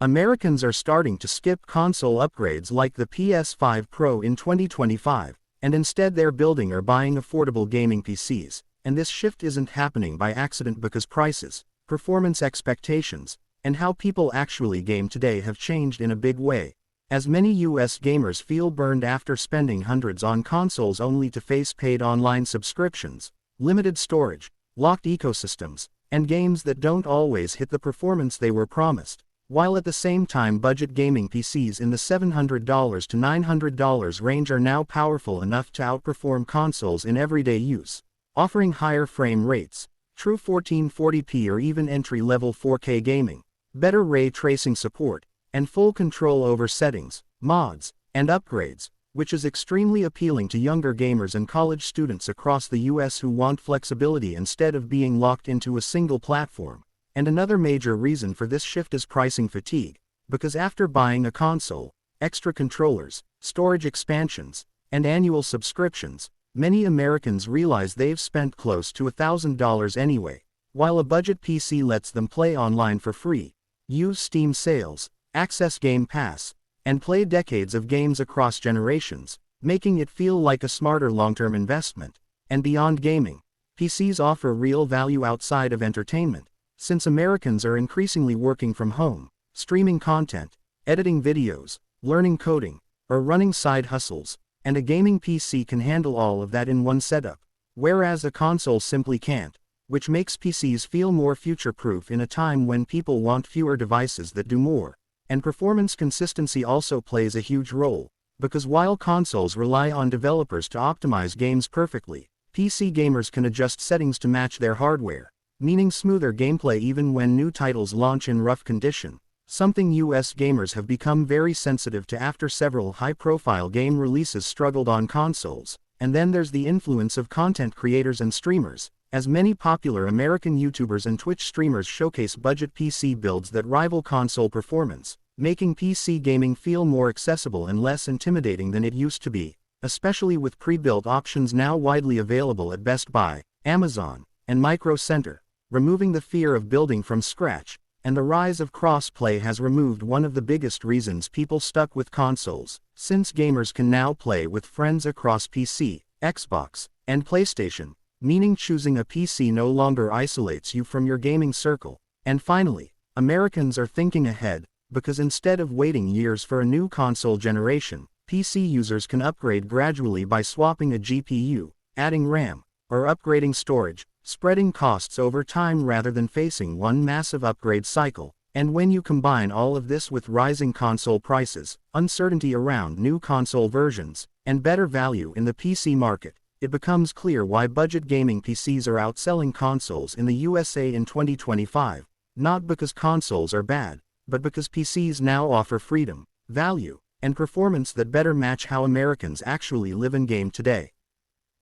Americans are starting to skip console upgrades like the PS5 Pro in 2025, and instead they're building or buying affordable gaming PCs, and this shift isn't happening by accident because prices, performance expectations, and how people actually game today have changed in a big way, as many US gamers feel burned after spending hundreds on consoles only to face paid online subscriptions, limited storage, locked ecosystems, and games that don't always hit the performance they were promised. While at the same time budget gaming PCs in the $700 to $900 range are now powerful enough to outperform consoles in everyday use, offering higher frame rates, true 1440p or even entry-level 4K gaming, better ray tracing support, and full control over settings, mods, and upgrades, which is extremely appealing to younger gamers and college students across the US who want flexibility instead of being locked into a single platform. And another major reason for this shift is pricing fatigue, because after buying a console, extra controllers, storage expansions, and annual subscriptions, many Americans realize they've spent close to $1,000 anyway, while a budget PC lets them play online for free, use Steam sales, access Game Pass, and play decades of games across generations, making it feel like a smarter long-term investment. And beyond gaming, PCs offer real value outside of entertainment. Since Americans are increasingly working from home, streaming content, editing videos, learning coding, or running side hustles, and a gaming PC can handle all of that in one setup, whereas a console simply can't, which makes PCs feel more future-proof in a time when people want fewer devices that do more. And performance consistency also plays a huge role, because while consoles rely on developers to optimize games perfectly, PC gamers can adjust settings to match their hardware, meaning smoother gameplay even when new titles launch in rough condition, something US gamers have become very sensitive to after several high-profile game releases struggled on consoles. And then there's the influence of content creators and streamers, as many popular American YouTubers and Twitch streamers showcase budget PC builds that rival console performance, making PC gaming feel more accessible and less intimidating than it used to be, especially with pre-built options now widely available at Best Buy, Amazon, and Micro Center, removing the fear of building from scratch. And the rise of cross-play has removed one of the biggest reasons people stuck with consoles, since gamers can now play with friends across PC, Xbox, and PlayStation, meaning choosing a PC no longer isolates you from your gaming circle. And finally, Americans are thinking ahead, because instead of waiting years for a new console generation, PC users can upgrade gradually by swapping a GPU, adding RAM, or upgrading storage, spreading costs over time rather than facing one massive upgrade cycle. And when you combine all of this with rising console prices, uncertainty around new console versions, and better value in the PC market, it becomes clear why budget gaming PCs are outselling consoles in the USA in 2025, not because consoles are bad, but because PCs now offer freedom, value, and performance that better match how Americans actually live and game today.